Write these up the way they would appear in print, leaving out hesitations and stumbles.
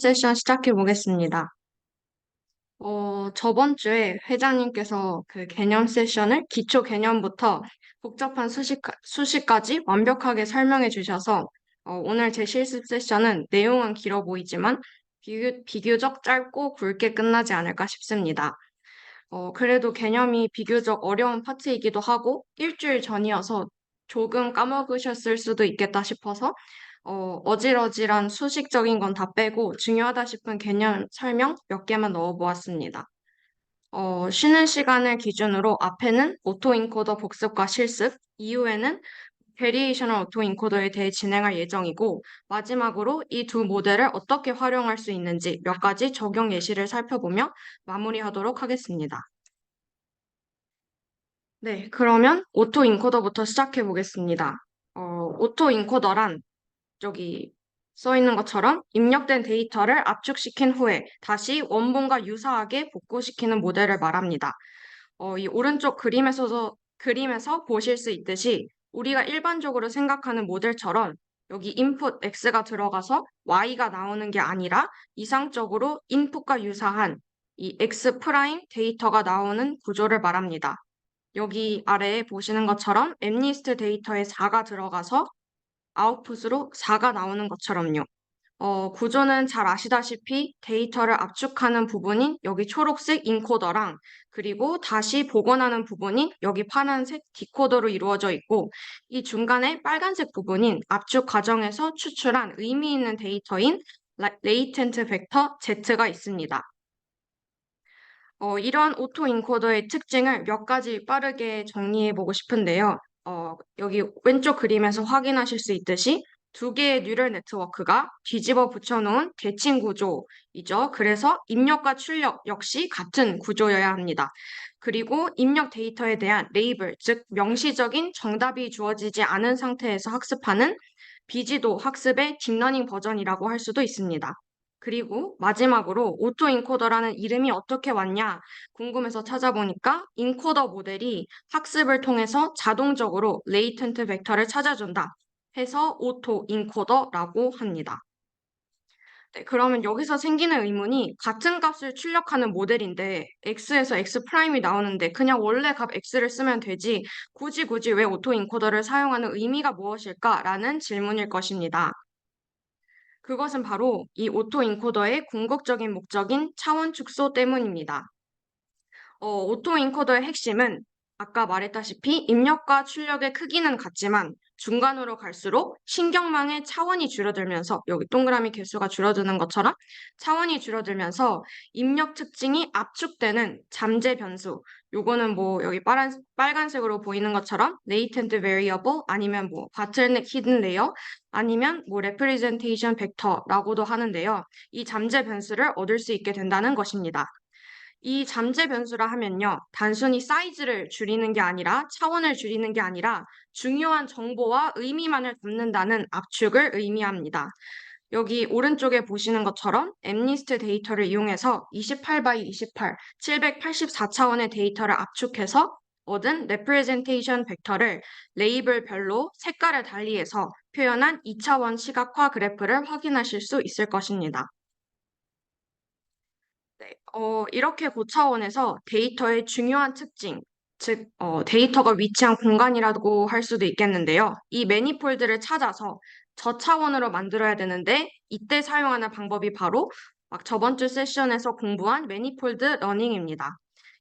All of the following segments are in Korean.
세션 시작해 보겠습니다. 저번 주에 회장님께서 그 개념 세션을 기초 개념부터 복잡한 수식까지 완벽하게 설명해 주셔서 오늘 제 실습 세션은 내용은 길어 보이지만 비교적 짧고 굵게 끝나지 않을까 싶습니다. 그래도 개념이 비교적 어려운 파트이기도 하고 일주일 전이어서 조금 까먹으셨을 수도 있겠다 싶어서 어질어질한 수식적인 건 다 빼고 중요하다 싶은 개념 설명 몇 개만 넣어 보았습니다. 쉬는 시간을 기준으로 앞에는 오토인코더 복습과 실습, 이후에는 베리에이셔널 오토인코더에 대해 진행할 예정이고, 마지막으로 이 두 모델을 어떻게 활용할 수 있는지 몇 가지 적용 예시를 살펴보며 마무리하도록 하겠습니다. 네, 그러면 오토인코더부터 시작해 보겠습니다. 오토인코더란 여기 써 있는 것처럼 입력된 데이터를 압축시킨 후에 다시 원본과 유사하게 복구시키는 모델을 말합니다. 이 오른쪽 그림에서 보실 수 있듯이 우리가 일반적으로 생각하는 모델처럼 여기 인풋 X가 들어가서 Y가 나오는 게 아니라 이상적으로 인풋과 유사한 이 X 프라임 데이터가 나오는 구조를 말합니다. 여기 아래에 보시는 것처럼 엠리스트 데이터에 4가 들어가서 아웃풋으로 4가 나오는 것처럼요. 구조는 잘 아시다시피 데이터를 압축하는 부분인 여기 초록색 인코더랑 그리고 다시 복원하는 부분인 여기 파란색 디코더로 이루어져 있고 이 중간에 빨간색 부분인 압축 과정에서 추출한 의미 있는 데이터인 레이텐트 벡터 Z가 있습니다. 이런 오토 인코더의 특징을 몇 가지 빠르게 정리해 보고 싶은데요. 여기 왼쪽 그림에서 확인하실 수 있듯이 두 개의 뉴럴 네트워크가 뒤집어 붙여놓은 대칭 구조이죠. 그래서 입력과 출력 역시 같은 구조여야 합니다. 그리고 입력 데이터에 대한 레이블, 즉 명시적인 정답이 주어지지 않은 상태에서 학습하는 비지도 학습의 딥러닝 버전이라고 할 수도 있습니다. 그리고 마지막으로 오토 인코더라는 이름이 어떻게 왔냐 궁금해서 찾아보니까 인코더 모델이 학습을 통해서 자동적으로 레이텐트 벡터를 찾아준다 해서 오토 인코더라고 합니다. 네, 그러면 여기서 생기는 의문이 같은 값을 출력하는 모델인데 x에서 x 프라임이 나오는데 그냥 원래 값 x를 쓰면 되지 굳이 왜 오토 인코더를 사용하는 의미가 무엇일까라는 질문일 것입니다. 그것은 바로 이 오토 인코더의 궁극적인 목적인 차원 축소 때문입니다. 오토 인코더의 핵심은 아까 말했다시피 입력과 출력의 크기는 같지만 중간으로 갈수록 신경망의 차원이 줄어들면서 여기 동그라미 개수가 줄어드는 것처럼 차원이 줄어들면서 입력 특징이 압축되는 잠재 변수 요거는 뭐 여기 빨간색으로 보이는 것처럼 latent variable 아니면 뭐 bottleneck hidden layer 아니면 뭐 representation vector라고도 하는데요. 이 잠재 변수를 얻을 수 있게 된다는 것입니다. 이 잠재 변수라 하면요. 단순히 사이즈를 줄이는 게 아니라 차원을 줄이는 게 아니라 중요한 정보와 의미만을 담는다는 압축을 의미합니다. 여기 오른쪽에 보시는 것처럼 엠리스트 데이터를 이용해서 28 by 28, 784차원의 데이터를 압축해서 얻은 레프레젠테이션 벡터를 레이블별로 색깔을 달리해서 표현한 2차원 시각화 그래프를 확인하실 수 있을 것입니다. 네, 이렇게 고차원에서 데이터의 중요한 특징, 즉, 데이터가 위치한 공간이라고 할 수도 있겠는데요. 이 매니폴드를 찾아서 저차원으로 만들어야 되는데, 이때 사용하는 방법이 바로 막 저번 주 세션에서 공부한 매니폴드 러닝입니다.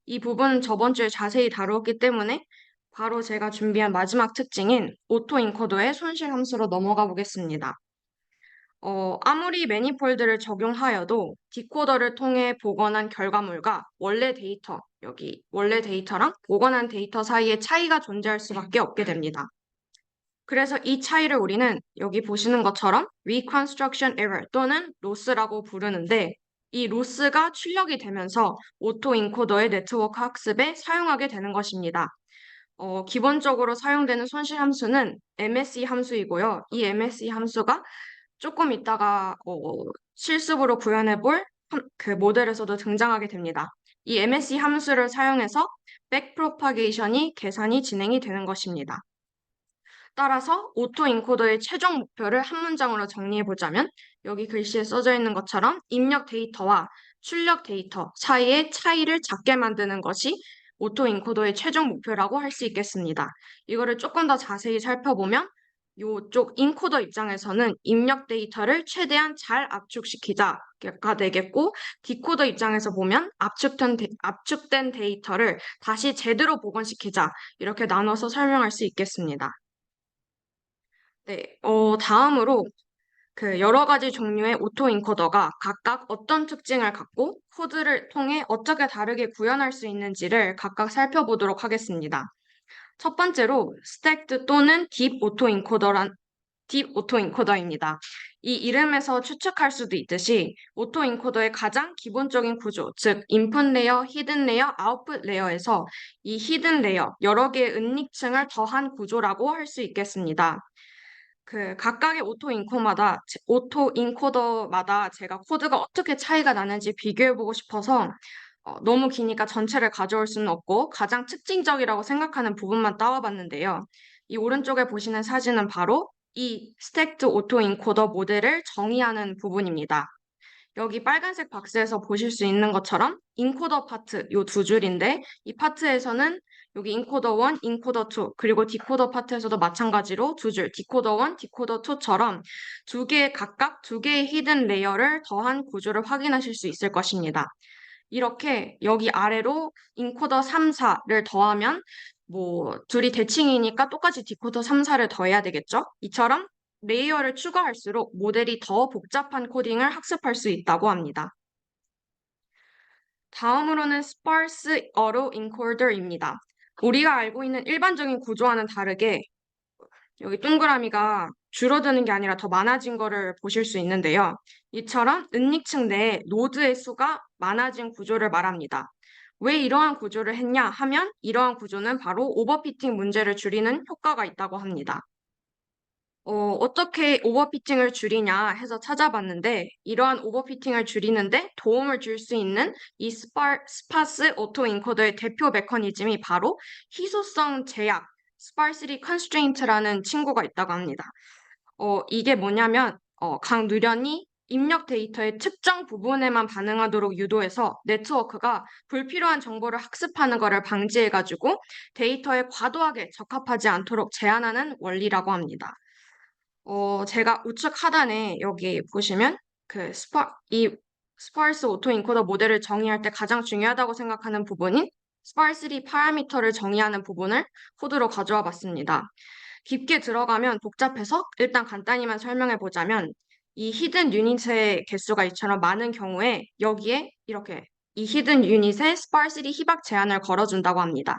이 부분은 저번 주에 자세히 다루었기 때문에 바로 제가 준비한 마지막 특징인 오토 인코더의 손실 함수로 넘어가 보겠습니다. 아무리 매니폴드를 적용하여도 디코더를 통해 복원한 결과물과 원래 데이터, 여기 원래 데이터랑 복원한 데이터 사이에 차이가 존재할 수밖에 없게 됩니다. 그래서 이 차이를 우리는 여기 보시는 것처럼 reconstruction error 또는 로스라고 부르는데 이 로스가 출력이 되면서 오토 인코더의 네트워크 학습에 사용하게 되는 것입니다. 기본적으로 사용되는 손실 함수는 MSE 함수이고요. 이 MSE 함수가 조금 있다가 실습으로 구현해 볼 그 모델에서도 등장하게 됩니다. 이 MSE 함수를 사용해서 백프로파게이션이 계산이 진행이 되는 것입니다. 따라서 오토 인코더의 최종 목표를 한 문장으로 정리해 보자면 여기 글씨에 써져 있는 것처럼 입력 데이터와 출력 데이터 사이의 차이를 작게 만드는 것이 오토 인코더의 최종 목표라고 할 수 있겠습니다. 이거를 조금 더 자세히 살펴보면 이쪽 인코더 입장에서는 입력 데이터를 최대한 잘 압축시키자가 되겠고, 디코더 입장에서 보면 압축된 데이터를 다시 제대로 복원시키자, 이렇게 나눠서 설명할 수 있겠습니다. 네, 다음으로 여러 가지 종류의 오토 인코더가 각각 어떤 특징을 갖고 코드를 통해 어떻게 다르게 구현할 수 있는지를 각각 살펴보도록 하겠습니다. 첫 번째로 스택드 또는 딥 오토 인코더입니다. 이 이름에서 추측할 수도 있듯이 오토 인코더의 가장 기본적인 구조, 즉 인풋 레이어, 히든 레이어, 아웃풋 레이어에서 이 히든 레이어, 여러 개의 은닉층을 더한 구조라고 할 수 있겠습니다. 각각의 오토 인코더마다 제가 코드가 어떻게 차이가 나는지 비교해보고 싶어서 너무 기니까 전체를 가져올 수는 없고 가장 특징적이라고 생각하는 부분만 따와봤는데요. 이 오른쪽에 보시는 사진은 바로 이 스택드 오토 인코더 모델을 정의하는 부분입니다. 여기 빨간색 박스에서 보실 수 있는 것처럼 인코더 파트 요 두 줄인데 이 파트에서는 여기 인코더 1, 인코더 2 그리고 디코더 파트에서도 마찬가지로 두 줄 디코더 1, 디코더 2처럼 각각 두 개의 히든 레이어를 더한 구조를 확인하실 수 있을 것입니다. 이렇게 여기 아래로 인코더 3, 4를 더하면 둘이 대칭이니까 똑같이 디코더 3, 4를 더해야 되겠죠? 이처럼 레이어를 추가할수록 모델이 더 복잡한 코딩을 학습할 수 있다고 합니다. 다음으로는 Sparse Auto Encoder입니다. 우리가 알고 있는 일반적인 구조와는 다르게 여기 동그라미가 줄어드는 게 아니라 더 많아진 거를 보실 수 있는데요. 이처럼 은닉층 내에 노드의 수가 많아진 구조를 말합니다. 왜 이러한 구조를 했냐 하면 이러한 구조는 바로 오버피팅 문제를 줄이는 효과가 있다고 합니다. 어떻게 오버피팅을 줄이냐 해서 찾아봤는데 이러한 오버피팅을 줄이는데 도움을 줄 수 있는 이 스파스 오토 인코더의 대표 메커니즘이 바로 희소성 제약, sparsity constraint라는 친구가 있다고 합니다. 이게 뭐냐면 각 누련이 입력 데이터의 특정 부분에만 반응하도록 유도해서 네트워크가 불필요한 정보를 학습하는 것을 방지해가지고 데이터에 과도하게 적합하지 않도록 제한하는 원리라고 합니다. 제가 우측 하단에 여기 보시면 이 스파르스 오토 인코더 모델을 정의할 때 가장 중요하다고 생각하는 부분인 스파르시티 파라미터를 정의하는 부분을 코드로 가져와 봤습니다. 깊게 들어가면 복잡해서 일단 간단히만 설명해 보자면 이 히든 유닛의 개수가 이처럼 많은 경우에 여기에 이렇게 이 히든 유닛에 스파르시티 희박 제한을 걸어준다고 합니다.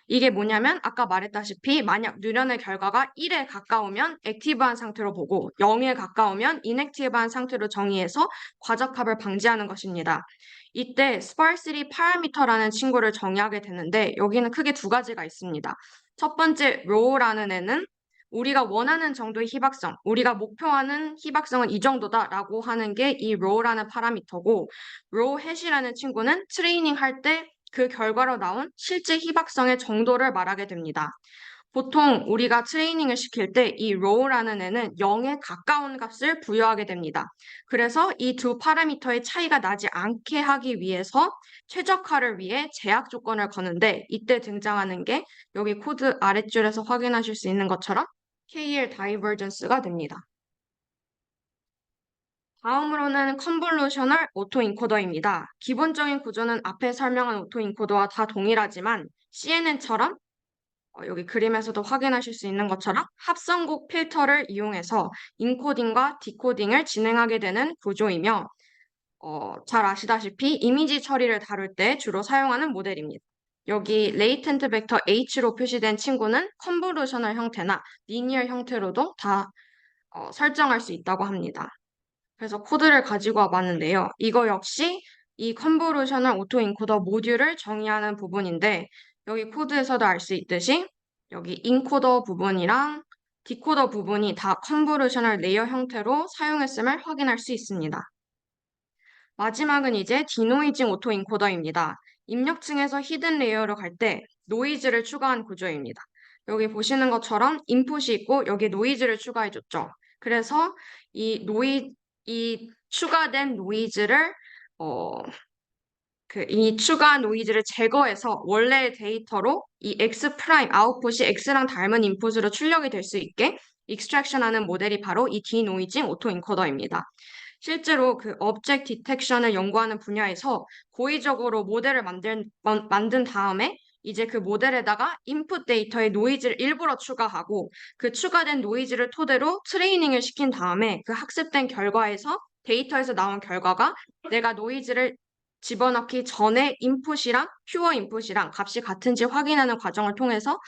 이게 뭐냐면 아까 말했다시피 만약 누련의 결과가 1에 가까우면 액티브한 상태로 보고 0에 가까우면 인액티브한 상태로 정의해서 과적합을 방지하는 것입니다. 이때 sparsity parameter라는 친구를 정의하게 되는데 여기는 크게 두 가지가 있습니다. 첫 번째 row라는 애는 우리가 원하는 정도의 희박성, 우리가 목표하는 희박성은 이 정도다라고 하는 게 이 row라는 파라미터고 row hat이라는 친구는 트레이닝 할때 그 결과로 나온 실제 희박성의 정도를 말하게 됩니다. 보통 우리가 트레이닝을 시킬 때 이 row라는 애는 0에 가까운 값을 부여하게 됩니다. 그래서 이 두 파라미터의 차이가 나지 않게 하기 위해서 최적화를 위해 제약 조건을 거는데 이때 등장하는 게 여기 코드 아랫줄에서 확인하실 수 있는 것처럼 KL 다이버전스가 됩니다. 다음으로는 컨볼루셔널 오토인코더입니다. 기본적인 구조는 앞에 설명한 오토인코더와 다 동일하지만 CNN처럼 여기 그림에서도 확인하실 수 있는 것처럼 합성곡 필터를 이용해서 인코딩과 디코딩을 진행하게 되는 구조이며 잘 아시다시피 이미지 처리를 다룰 때 주로 사용하는 모델입니다. 여기 레이텐트 벡터 H로 표시된 친구는 컨볼루셔널 형태나 리니어 형태로도 다 설정할 수 있다고 합니다. 그래서 코드를 가지고 와봤는데요. 이거 역시 이 컨보루셔널 오토인코더 모듈을 정의하는 부분인데 여기 코드에서도 알 수 있듯이 여기 인코더 부분이랑 디코더 부분이 다 컨보루셔널 레이어 형태로 사용했음을 확인할 수 있습니다. 마지막은 이제 디노이징 오토인코더입니다. 입력층에서 히든 레이어로 갈 때 노이즈를 추가한 구조입니다. 여기 보시는 것처럼 인풋이 있고 여기에 노이즈를 추가해줬죠. 그래서 이 이 추가된 노이즈를 이 추가 노이즈를 제거해서 원래의 데이터로 이 X 프라임 아웃풋이 X랑 닮은 인풋으로 출력이 될 수 있게 익스트랙션하는 모델이 바로 이 디노이징 오토인코더입니다. 실제로 그 object detection을 연구하는 분야에서 고의적으로 모델을 만든 다음에 이제 그 모델에다가 인풋 데이터의 노이즈를 일부러 추가하고 그 추가된 노이즈를 토대로 트레이닝을 시킨 다음에 그 학습된 결과에서 데이터에서 나온 결과가 내가 노이즈를 집어넣기 전에 인풋이랑 퓨어 인풋이랑 값이 같은지 확인하는 과정을 통해서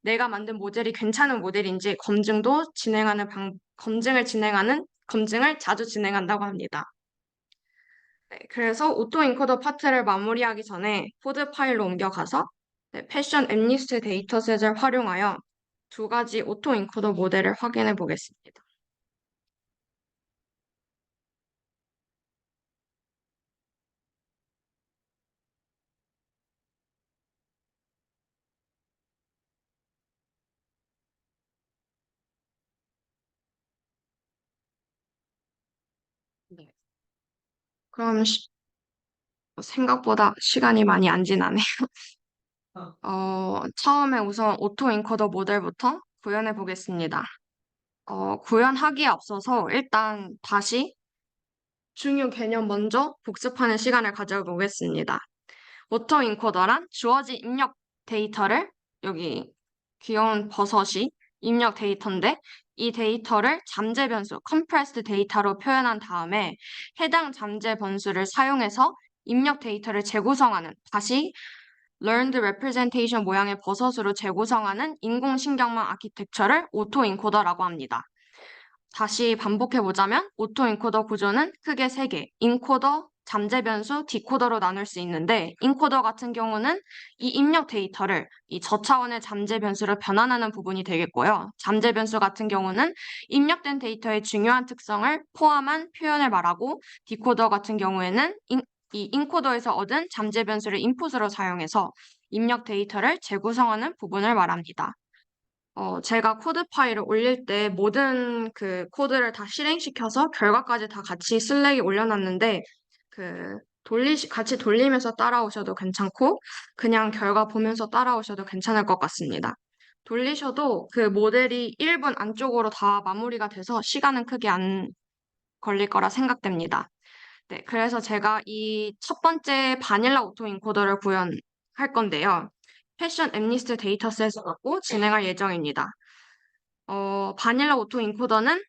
내가 만든 모델이 괜찮은 모델인지 검증을 자주 진행한다고 합니다. 네, 그래서 오토 인코더 파트를 마무리하기 전에 코드 파일로 옮겨가서 패션 엠니스트 데이터셋을 활용하여 두 가지 오토 인코더 모델을 확인해 보겠습니다. 네. 그럼 생각보다 시간이 많이 안 지나네. 처음에 우선 오토 인코더 모델부터 구현해 보겠습니다. 구현하기에 앞서서 일단 다시 중요 개념 먼저 복습하는 시간을 가져보겠습니다. 오토 인코더란 주어진 입력 데이터를 여기 귀여운 버섯이 입력 데이터인데 이 데이터를 잠재 변수, compressed 데이터로 표현한 다음에 해당 잠재 변수를 사용해서 입력 데이터를 재구성하는 다시 learned representation 모양의 버섯으로 재구성하는 인공신경망 아키텍처를 오토 인코더라고 합니다. 다시 반복해보자면 오토 인코더 구조는 크게 세 개, 인코더, 잠재 변수, 디코더로 나눌 수 있는데 인코더 같은 경우는 이 입력 데이터를 이 저차원의 잠재 변수로 변환하는 부분이 되겠고요. 잠재 변수 같은 경우는 입력된 데이터의 중요한 특성을 포함한 표현을 말하고 디코더 같은 경우에는 이 인코더에서 얻은 잠재 변수를 인풋으로 사용해서 입력 데이터를 재구성하는 부분을 말합니다. 제가 코드 파일을 올릴 때 모든 그 코드를 다 실행시켜서 결과까지 다 같이 슬랙에 올려놨는데, 같이 돌리면서 따라오셔도 괜찮고, 그냥 결과 보면서 따라오셔도 괜찮을 것 같습니다. 돌리셔도 그 모델이 1분 안쪽으로 다 마무리가 돼서 시간은 크게 안 걸릴 거라 생각됩니다. 네, 그래서 제가 이 첫 번째 바닐라 오토 인코더를 구현할 건데요. 패션 엠니스트 데이터셋을 갖고 진행할 예정입니다. 바닐라 오토 인코더는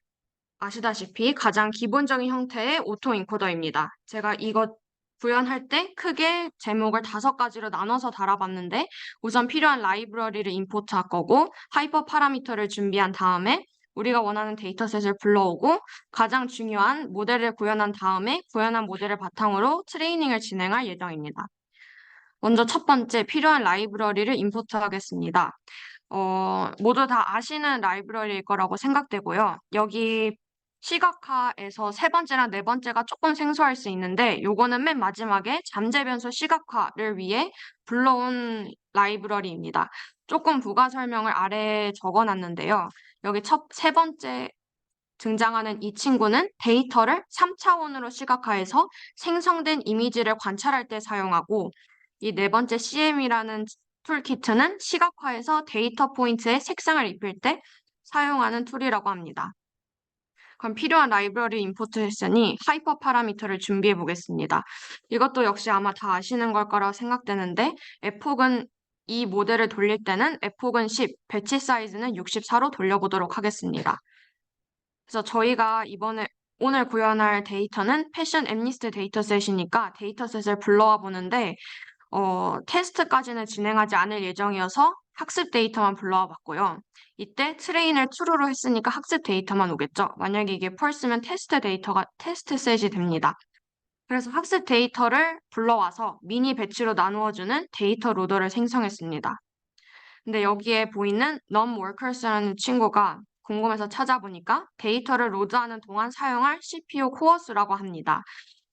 아시다시피 가장 기본적인 형태의 오토 인코더입니다. 제가 이거 구현할 때 크게 제목을 5가지로 나눠서 달아봤는데 우선 필요한 라이브러리를 임포트할 거고 하이퍼 파라미터를 준비한 다음에 우리가 원하는 데이터셋을 불러오고 가장 중요한 모델을 구현한 다음에 구현한 모델을 바탕으로 트레이닝을 진행할 예정입니다. 먼저 첫 번째 필요한 라이브러리를 임포트하겠습니다. 모두 다 아시는 라이브러리일 거라고 생각되고요. 여기 시각화에서 세 번째랑 네 번째가 조금 생소할 수 있는데 요거는 맨 마지막에 잠재 변수 시각화를 위해 불러온 라이브러리입니다. 조금 부가 설명을 아래에 적어놨는데요. 여기 세 번째 등장하는 이 친구는 데이터를 3차원으로 시각화해서 생성된 이미지를 관찰할 때 사용하고 이 네 번째 CM이라는 툴키트는 시각화해서 데이터 포인트에 색상을 입힐 때 사용하는 툴이라고 합니다. 그럼 필요한 라이브러리 임포트 했으니 하이퍼 파라미터를 준비해 보겠습니다. 이것도 역시 아마 다 아시는 걸 거라고 생각되는데 fhog은 이 모델을 돌릴 때는 fhog은 10, 배치 사이즈는 64로 돌려보도록 하겠습니다. 그래서 저희가 오늘 구현할 데이터는 패션 엠니스트 데이터셋이니까 데이터셋을 불러와 보는데 테스트까지는 진행하지 않을 예정이어서 학습 데이터만 불러와 봤고요. 이때 트레인을 true로 했으니까 학습 데이터만 오겠죠. 만약에 이게 false면 테스트셋이 됩니다. 그래서 학습 데이터를 불러와서 미니 배치로 나누어주는 데이터 로더를 생성했습니다. 근데 여기에 보이는 num-workers라는 친구가 궁금해서 찾아보니까 데이터를 로드하는 동안 사용할 CPU 코어스라고 합니다.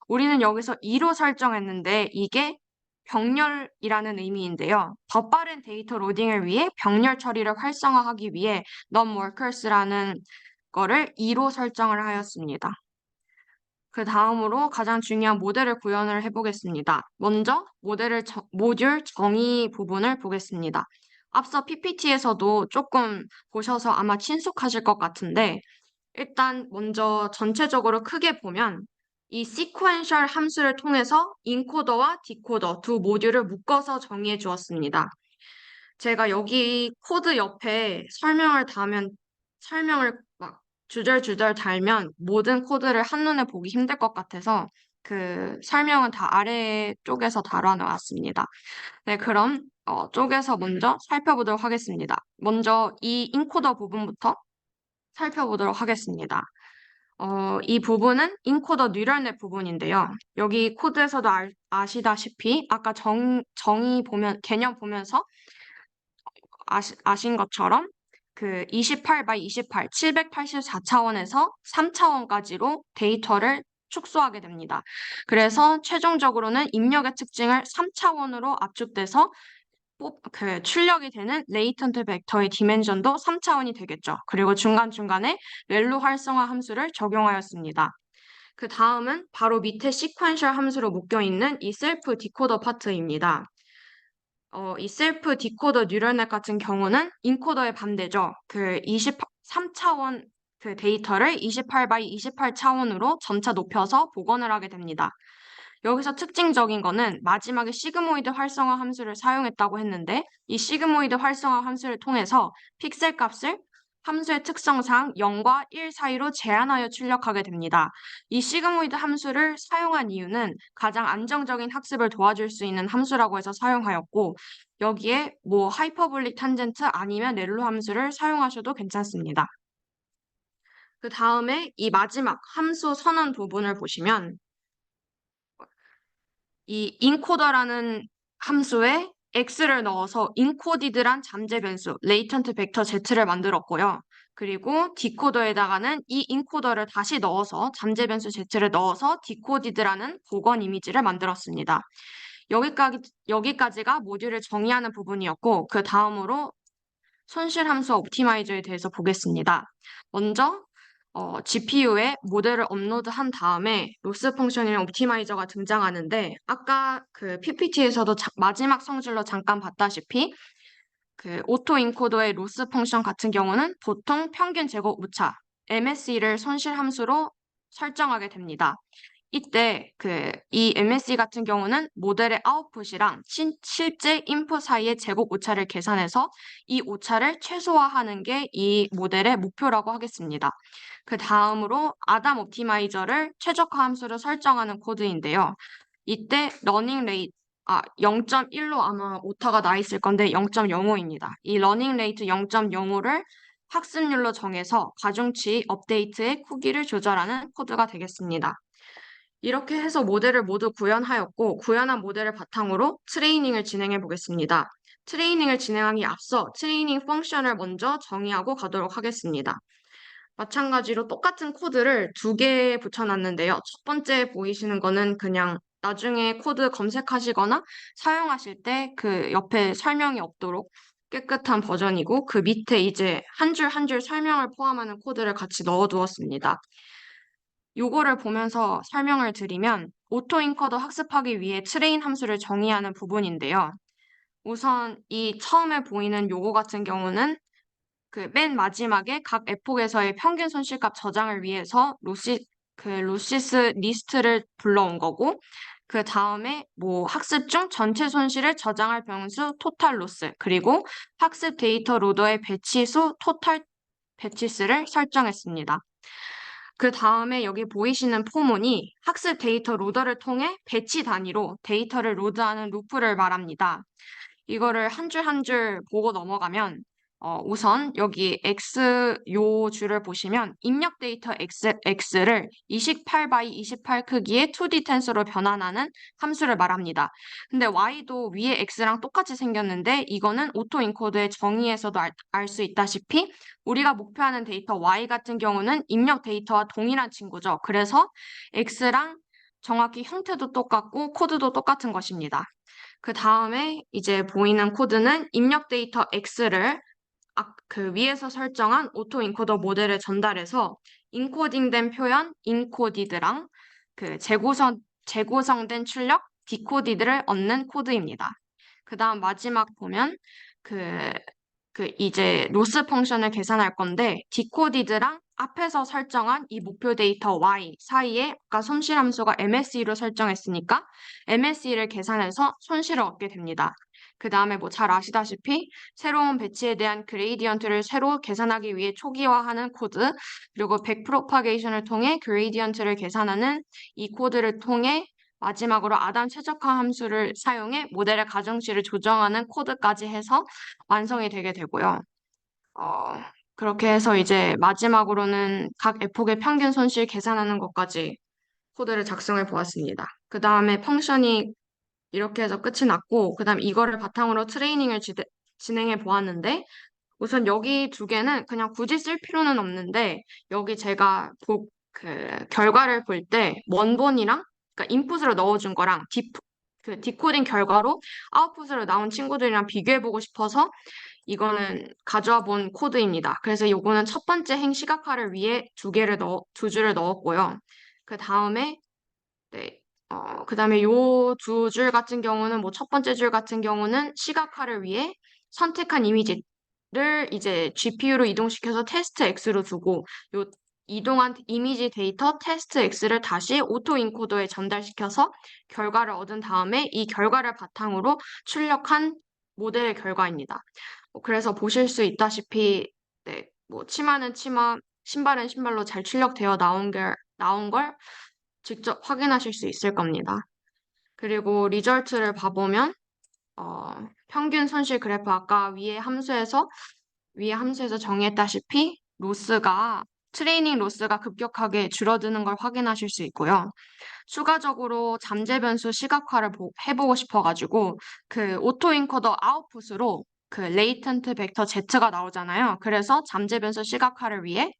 우리는 여기서 2로 설정했는데 이게 병렬이라는 의미인데요. 더 빠른 데이터 로딩을 위해 병렬 처리를 활성화하기 위해 num-workers라는 거를 2로 설정을 하였습니다. 그 다음으로 가장 중요한 모델을 구현을 해보겠습니다. 먼저 모듈 정의 부분을 보겠습니다. 앞서 PPT에서도 조금 보셔서 아마 친숙하실 것 같은데 일단 먼저 전체적으로 크게 보면 이 시퀀셜 함수를 통해서 인코더와 디코더 두 모듈을 묶어서 정의해 주었습니다. 제가 여기 코드 옆에 설명을 막 주절주절 달면 모든 코드를 한눈에 보기 힘들 것 같아서 그 설명은 다 아래쪽에서 달아놓았습니다. 네, 그럼 쪽에서 먼저 살펴보도록 하겠습니다. 먼저 이 인코더 부분부터 살펴보도록 하겠습니다. 이 부분은 인코더 뉴럴넷 부분인데요. 여기 코드에서도 아시다시피 아까 정의 보면 개념 보면서 아신 것처럼 그 28 by 28, 784차원에서 3차원까지로 데이터를 축소하게 됩니다. 그래서 최종적으로는 입력의 특징을 3차원으로 압축돼서 출력이 되는 레이턴트 벡터의 디멘전도 3차원이 되겠죠. 그리고 중간중간에 렐로 활성화 함수를 적용하였습니다. 그 다음은 바로 밑에 시퀀셜 함수로 묶여있는 이 셀프 디코더 파트입니다. 이 셀프 디코더 뉴럴넷 같은 경우는 인코더의 반대죠. 그 23차원 그 데이터를 28 by 28 차원으로 점차 높여서 복원을 하게 됩니다. 여기서 특징적인 거는 마지막에 시그모이드 활성화 함수를 사용했다고 했는데 이 시그모이드 활성화 함수를 통해서 픽셀 값을 함수의 특성상 0과 1 사이로 제한하여 출력하게 됩니다. 이 시그모이드 함수를 사용한 이유는 가장 안정적인 학습을 도와줄 수 있는 함수라고 해서 사용하였고 여기에 뭐 하이퍼볼릭 탄젠트 아니면 렐로 함수를 사용하셔도 괜찮습니다. 그 다음에 이 마지막 함수 선언 부분을 보시면 이 인코더라는 함수에 x를 넣어서 인코디드란 잠재 변수 레이턴트 벡터 z를 만들었고요. 그리고 디코더에다가는 이 인코더를 다시 넣어서 잠재 변수 z를 넣어서 디코디드라는 복원 이미지를 만들었습니다. 여기까지가 모듈을 정의하는 부분이었고 그 다음으로 손실 함수 옵티마이저에 대해서 보겠습니다. 먼저 GPU에 모델을 업로드한 다음에 로스 펑션이랑 옵티마이저가 등장하는데 아까 그 PPT에서도 마지막 성질로 잠깐 봤다시피 그 오토 인코더의 로스 펑션 같은 경우는 보통 평균 제곱 오차 MSE를 손실 함수로 설정하게 됩니다. 이때 이 MSE 같은 경우는 모델의 아웃풋이랑 실제 인풋 사이의 제곱 오차를 계산해서 이 오차를 최소화하는 게 이 모델의 목표라고 하겠습니다. 그 다음으로 아담 옵티마이저를 최적화 함수로 설정하는 코드인데요. 이때 러닝 레이트 0.1로 아마 오타가 나 있을 건데 0.05입니다. 이 러닝 레이트 0.05를 학습률로 정해서 가중치 업데이트의 쿠기를 조절하는 코드가 되겠습니다. 이렇게 해서 모델을 모두 구현하였고 구현한 모델을 바탕으로 트레이닝을 진행해 보겠습니다. 트레이닝을 진행하기 앞서 트레이닝 펑션을 먼저 정의하고 가도록 하겠습니다. 마찬가지로 똑같은 코드를 두 개 붙여놨는데요. 첫 번째 보이시는 거는 그냥 나중에 코드 검색하시거나 사용하실 때 그 옆에 설명이 없도록 깨끗한 버전이고 그 밑에 이제 한 줄 한 줄 설명을 포함하는 코드를 같이 넣어두었습니다. 요거를 보면서 설명을 드리면 오토인커더 학습하기 위해 트레인 함수를 정의하는 부분인데요. 우선 이 처음에 보이는 요거 같은 경우는 그 맨 마지막에 각 에폭에서의 평균 손실값 저장을 위해서 로시스 리스트를 불러온 거고 그 다음에 뭐 학습 중 전체 손실을 저장할 변수 토탈 로스 그리고 학습 데이터 로더의 배치수 토탈 배치수를 설정했습니다. 그 다음에 여기 보이시는 포문이 학습 데이터 로더를 통해 배치 단위로 데이터를 로드하는 루프를 말합니다. 이거를 한 줄 한 줄 보고 넘어가면 우선 여기 X 요 줄을 보시면 입력 데이터 X를 28 by 28 크기의 2D 텐서로 변환하는 함수를 말합니다. 근데 Y도 위에 X랑 똑같이 생겼는데 이거는 오토 인코드의 정의에서도 알 수 있다시피 우리가 목표하는 데이터 Y 같은 경우는 입력 데이터와 동일한 친구죠. 그래서 X랑 정확히 형태도 똑같고 코드도 똑같은 것입니다. 그 다음에 이제 보이는 코드는 입력 데이터 X를 그 위에서 설정한 오토 인코더 모델에 전달해서 인코딩된 표현 인코디드랑 재구성된 출력 디코디드를 얻는 코드입니다. 그 다음 마지막 보면 그, 이제 로스 펑션을 계산할 건데 디코디드랑 앞에서 설정한 이 목표 데이터 y 사이에 아까 손실 함수가 MSE로 설정했으니까 MSE를 계산해서 손실을 얻게 됩니다. 그 다음에 뭐 잘 아시다시피 새로운 배치에 대한 그레이디언트를 새로 계산하기 위해 초기화하는 코드, 그리고 백프로파게이션을 통해 그레이디언트를 계산하는 이 코드를 통해 마지막으로 아담 최적화 함수를 사용해 모델의 가중치를 조정하는 코드까지 해서 완성이 되게 되고요. 어, 그렇게 해서 이제 마지막으로는 각 에폭의 평균 손실 계산하는 것까지 코드를 작성해 보았습니다. 그 다음에 펑션이 이렇게 해서 끝이 났고, 그 다음 이거를 바탕으로 트레이닝을 진행해 보았는데, 우선 여기 두 개는 그냥 굳이 쓸 필요는 없는데, 여기 제가 결과를 볼 때 원본이랑, 그러니까 인풋으로 넣어준 거랑 디코딩 결과로 아웃풋으로 나온 친구들이랑 비교해보고 싶어서 이거는 가져와 본 코드입니다. 그래서 요거는 첫 번째 행 시각화를 위해 두 줄을 넣었고요. 그 다음에 네. 그 다음에 요 두 줄 같은 경우는 뭐 첫 번째 줄 같은 경우는 시각화를 위해 선택한 이미지를 이제 GPU로 이동시켜서 테스트 X로 두고 요 이동한 이미지 데이터 테스트 X를 다시 오토 인코더에 전달시켜서 결과를 얻은 다음에 이 결과를 바탕으로 출력한 모델의 결과입니다. 그래서 보실 수 있다시피 네, 뭐 치마는 치마, 신발은 신발로 잘 출력되어 나온 걸 직접 확인하실 수 있을 겁니다. 그리고 리절트를 봐보면 평균 손실 그래프 아까 위에 함수에서 정의했다시피 트레이닝 로스가 급격하게 줄어드는 걸 확인하실 수 있고요. 추가적으로 잠재 변수 시각화를 해보고 싶어가지고 그 오토인코더 아웃풋으로 그 레이턴트 벡터 Z가 나오잖아요. 그래서 잠재 변수 시각화를 위해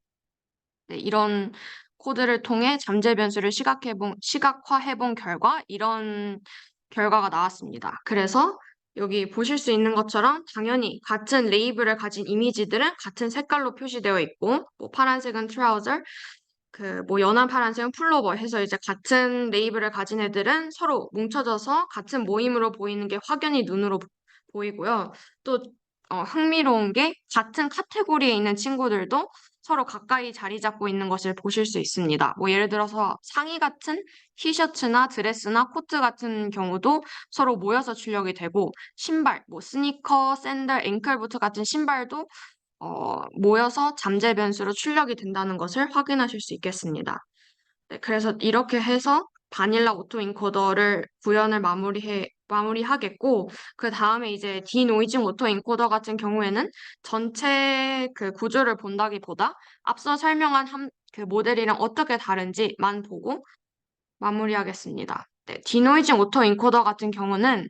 네, 이런 코드를 통해 잠재 변수를 시각화해본 결과 이런 결과가 나왔습니다. 그래서 여기 보실 수 있는 것처럼 당연히 같은 레이블을 가진 이미지들은 같은 색깔로 표시되어 있고 뭐 파란색은 트라우저, 뭐 연한 파란색은 풀로버 해서 이제 같은 레이블을 가진 애들은 서로 뭉쳐져서 같은 모임으로 보이는 게 확연히 눈으로 보이고요. 또 흥미로운 게 같은 카테고리에 있는 친구들도 서로 가까이 자리 잡고 있는 것을 보실 수 있습니다. 뭐 예를 들어서 상의 같은 티셔츠나 드레스나 코트 같은 경우도 서로 모여서 출력이 되고 신발, 뭐 스니커, 샌들, 앵클부트 같은 신발도 모여서 잠재 변수로 출력이 된다는 것을 확인하실 수 있겠습니다. 네, 그래서 이렇게 해서 바닐라 오토 인코더를 구현을 마무리하겠고, 그 다음에 이제 디노이징 오토 인코더 같은 경우에는 전체 그 구조를 본다기보다 앞서 설명한 그 모델이랑 어떻게 다른지만 보고 마무리하겠습니다. 네, 디노이징 오토 인코더 같은 경우는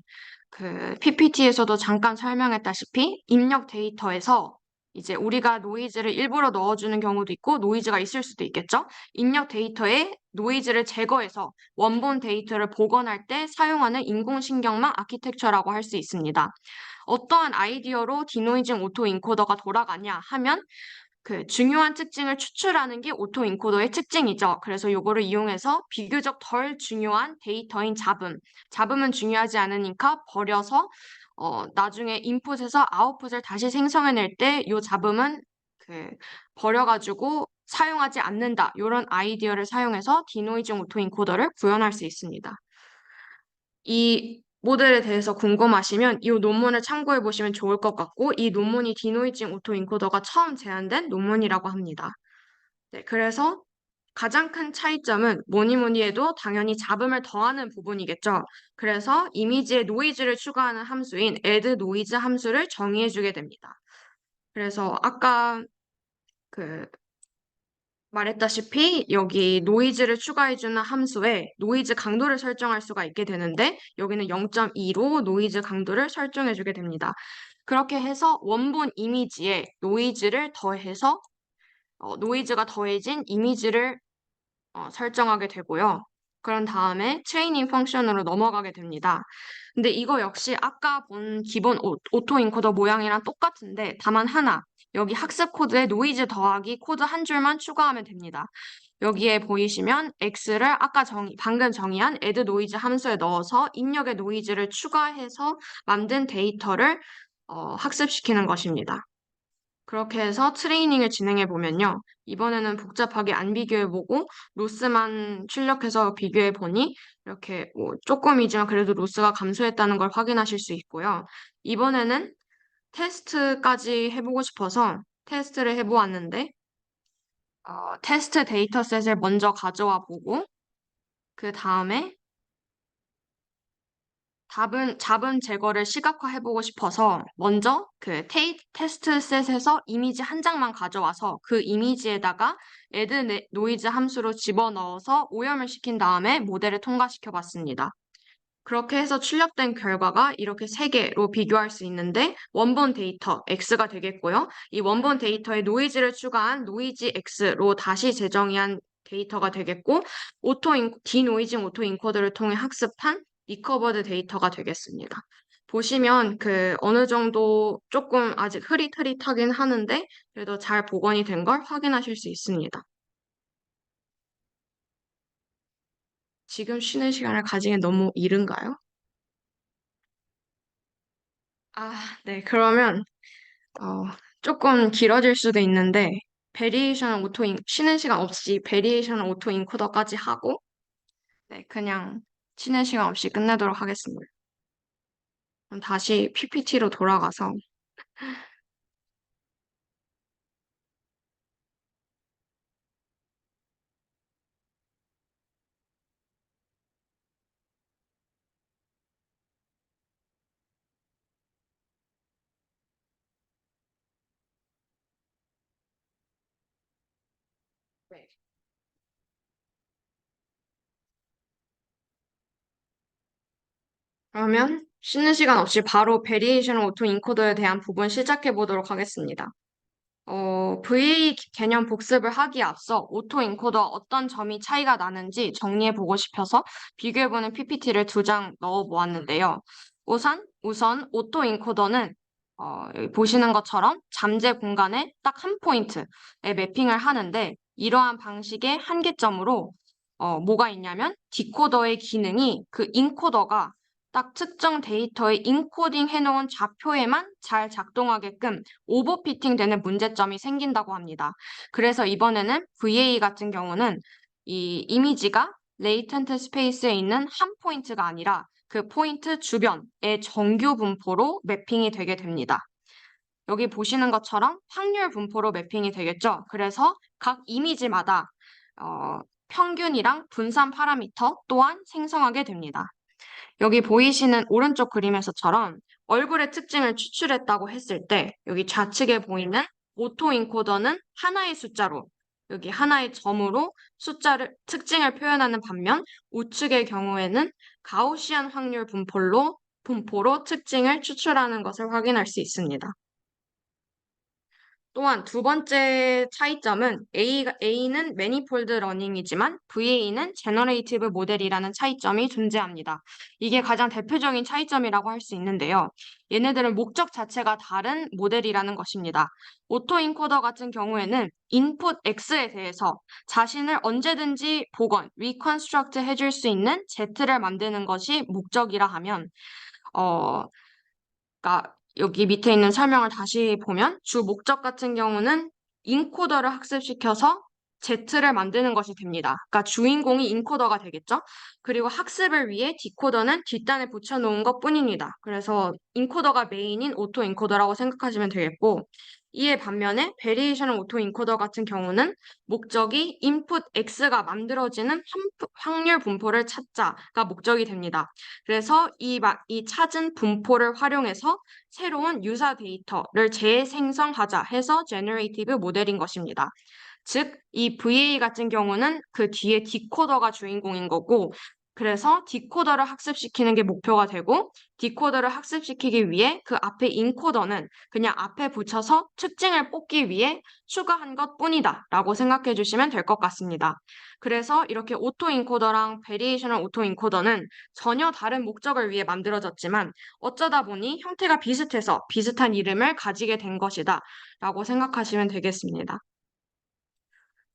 그 PPT에서도 잠깐 설명했다시피 입력 데이터에서 이제 우리가 노이즈를 일부러 넣어주는 경우도 있고 노이즈가 있을 수도 있겠죠. 입력 데이터에 노이즈를 제거해서 원본 데이터를 복원할 때 사용하는 인공신경망 아키텍처라고 할 수 있습니다. 어떠한 아이디어로 디노이징 오토 인코더가 돌아가냐 하면 그 중요한 특징을 추출하는 게 오토 인코더의 특징이죠. 그래서 요거를 이용해서 비교적 덜 중요한 데이터인 잡음은 중요하지 않으니까 버려서 나중에 인풋에서 아웃풋을 다시 생성해낼 때 요 잡음은 그 버려가지고 사용하지 않는다. 이런 아이디어를 사용해서 디노이징 오토 인코더를 구현할 수 있습니다. 이 모델에 대해서 궁금하시면 이 논문을 참고해 보시면 좋을 것 같고 이 논문이 디노이징 오토 인코더가 처음 제안된 논문이라고 합니다. 네, 그래서 가장 큰 차이점은 뭐니 뭐니 해도 당연히 잡음을 더하는 부분이겠죠. 그래서 이미지에 노이즈를 추가하는 함수인 add noise 함수를 정의해 주게 됩니다. 그래서 아까 그 말했다시피 여기 노이즈를 추가해주는 함수에 노이즈 강도를 설정할 수가 있게 되는데 여기는 0.2로 노이즈 강도를 설정해주게 됩니다. 그렇게 해서 원본 이미지에 노이즈를 더해서 노이즈가 더해진 이미지를 설정하게 되고요. 그런 다음에 트레이닝 펑션으로 넘어가게 됩니다. 근데 이거 역시 아까 본 기본 오토 인코더 모양이랑 똑같은데 다만 하나 여기 학습 코드에 노이즈 더하기 코드 한 줄만 추가하면 됩니다. 여기에 보이시면 x를 아까 방금 정의한 add 노이즈 함수에 넣어서 입력의 노이즈를 추가해서 만든 데이터를 학습시키는 것입니다. 그렇게 해서 트레이닝을 진행해 보면요. 이번에는 복잡하게 안 비교해 보고 로스만 출력해서 비교해 보니 이렇게 뭐 조금이지만 그래도 로스가 감소했다는 걸 확인하실 수 있고요. 이번에는 테스트까지 해보고 싶어서 테스트를 해보았는데 테스트 데이터셋을 먼저 가져와 보고 그 다음에 잡음 제거를 시각화해보고 싶어서 먼저 그 테스트 셋에서 이미지 한 장만 가져와서 그 이미지에다가 add 노이즈 함수로 집어넣어서 오염을 시킨 다음에 모델을 통과시켜 봤습니다. 그렇게 해서 출력된 결과가 이렇게 세 개로 비교할 수 있는데 원본 데이터 X가 되겠고요. 이 원본 데이터에 노이즈를 추가한 노이즈 X로 다시 재정의한 데이터가 되겠고 디노이징 오토 인코더를 통해 학습한 리커버드 데이터가 되겠습니다. 보시면 그 어느 정도 조금 아직 흐릿흐릿하긴 하는데 그래도 잘 복원이 된 걸 확인하실 수 있습니다. 지금 쉬는 시간을 가지기엔 너무 이른가요? 네. 그러면 어, 조금 길어질 수도 있는데 쉬는 시간 없이 베리에이션 오토 인코더까지 하고 네, 그냥 쉬는 시간 없이 끝내도록 하겠습니다. 그럼 다시 PPT로 돌아가서 네. 그러면 쉬는 시간 없이 바로 베리에이션 오토 인코더에 대한 부분 시작해 보도록 하겠습니다. VA 개념 복습을 하기에 앞서 오토 인코더와 어떤 점이 차이가 나는지 정리해 보고 싶어서 비교해보는 PPT를 두 장 넣어 보았는데요. 우선 오토 인코더는 여기 보시는 것처럼 잠재 공간에 딱 한 포인트에 매핑을 하는데 이러한 방식의 한계점으로 뭐가 있냐면 디코더의 기능이 그 인코더가 딱 특정 데이터에 인코딩 해놓은 좌표에만 잘 작동하게끔 오버피팅 되는 문제점이 생긴다고 합니다. 그래서 이번에는 VA 같은 경우는 이 이미지가 레이턴트 스페이스에 있는 한 포인트가 아니라 그 포인트 주변의 정규 분포로 매핑이 되게 됩니다. 여기 보시는 것처럼 확률 분포로 매핑이 되겠죠. 그래서 각 이미지마다 평균이랑 분산 파라미터 또한 생성하게 됩니다. 여기 보이시는 오른쪽 그림에서처럼 얼굴의 특징을 추출했다고 했을 때 여기 좌측에 보이는 오토 인코더는 하나의 숫자로 여기 하나의 점으로 특징을 표현하는 반면 우측의 경우에는 가우시안 확률 분포로 특징을 추출하는 것을 확인할 수 있습니다. 또한 두 번째 차이점은 A는 매니폴드 러닝이지만 VA는 제너레이티브 모델이라는 차이점이 존재합니다. 이게 가장 대표적인 차이점이라고 할 수 있는데요. 얘네들은 목적 자체가 다른 모델이라는 것입니다. 오토 인코더 같은 경우에는 인풋 X에 대해서 자신을 언제든지 리컨스트럭트 해줄 수 있는 Z를 만드는 것이 목적이라 하면 그러니까 여기 밑에 있는 설명을 다시 보면 주 목적 같은 경우는 인코더를 학습시켜서 Z를 만드는 것이 됩니다. 그러니까 주인공이 인코더가 되겠죠. 그리고 학습을 위해 디코더는 뒷단에 붙여놓은 것 뿐입니다. 그래서 인코더가 메인인 오토 인코더라고 생각하시면 되겠고 이에 반면에 베리에이션 오토 인코더 같은 경우는 목적이 인풋 X가 만들어지는 확률 분포를 찾자가 목적이 됩니다. 그래서 이 찾은 분포를 활용해서 새로운 유사 데이터를 재생성하자 해서 제너레이티브 모델인 것입니다. 즉, 이 VA 같은 경우는 그 뒤에 디코더가 주인공인 거고, 그래서 디코더를 학습시키는 게 목표가 되고, 디코더를 학습시키기 위해 그 앞에 인코더는 그냥 앞에 붙여서 특징을 뽑기 위해 추가한 것 뿐이다 라고 생각해 주시면 될 것 같습니다. 그래서 이렇게 오토 인코더랑 베리에이셔널 오토 인코더는 전혀 다른 목적을 위해 만들어졌지만 어쩌다 보니 형태가 비슷해서 비슷한 이름을 가지게 된 것이다 라고 생각하시면 되겠습니다.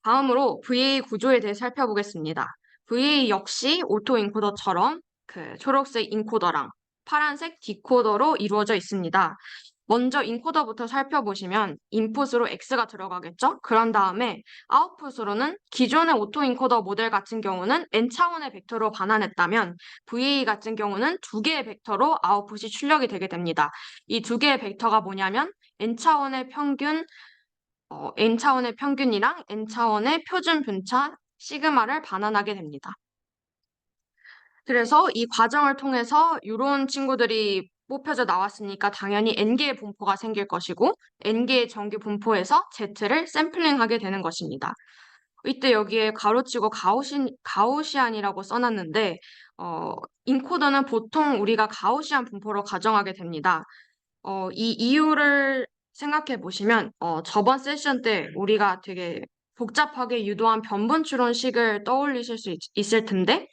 다음으로 VA 구조에 대해 살펴보겠습니다. VA 역시 오토 인코더처럼 그 초록색 인코더랑 파란색 디코더로 이루어져 있습니다. 먼저 인코더부터 살펴보시면 인풋으로 X가 들어가겠죠? 그런 다음에 아웃풋으로는 기존의 오토 인코더 모델 같은 경우는 N차원의 벡터로 반환했다면 VA 같은 경우는 두 개의 벡터로 아웃풋이 출력이 되게 됩니다. 이 두 개의 벡터가 뭐냐면 N차원의 평균, N차원의 평균이랑 N차원의 표준 분차 시그마를 반환하게 됩니다. 그래서 이 과정을 통해서 이런 친구들이 뽑혀져 나왔으니까 당연히 N개의 분포가 생길 것이고 N개의 정규 분포에서 Z를 샘플링하게 되는 것입니다. 이때 여기에 가로치고 가우시안이라고 써놨는데 인코더는 보통 우리가 가우시안 분포로 가정하게 됩니다. 이 이유를 생각해 보시면 저번 세션 때 우리가 되게 복잡하게 유도한 변분 추론식을 떠올리실 수 있을 텐데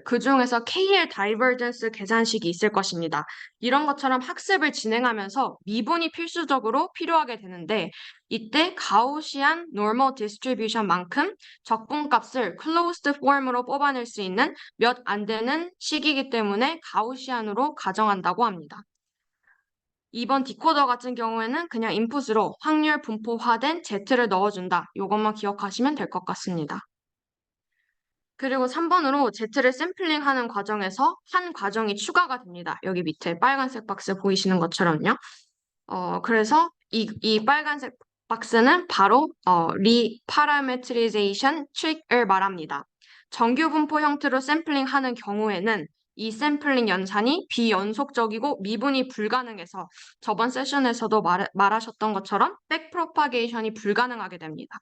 그 중에서 KL 다이버전스 계산식이 있을 것입니다. 이런 것처럼 학습을 진행하면서 미분이 필수적으로 필요하게 되는데 이때 가우시안 노멀 디스트리뷰션만큼 적분값을 클로즈드 폼으로 뽑아낼 수 있는 몇 안 되는 식이기 때문에 가우시안으로 가정한다고 합니다. 이번 디코더 같은 경우에는 그냥 인풋으로 확률 분포화된 Z를 넣어준다. 이것만 기억하시면 될 것 같습니다. 그리고 3번으로 Z를 샘플링하는 과정에서 한 과정이 추가가 됩니다. 여기 밑에 빨간색 박스 보이시는 것처럼요. 그래서 이 빨간색 박스는 바로 리파라메트리제이션 트릭을 말합니다. 정규 분포 형태로 샘플링하는 경우에는 이 샘플링 연산이 비연속적이고 미분이 불가능해서 저번 세션에서도 말하셨던 것처럼 백프로파게이션이 불가능하게 됩니다.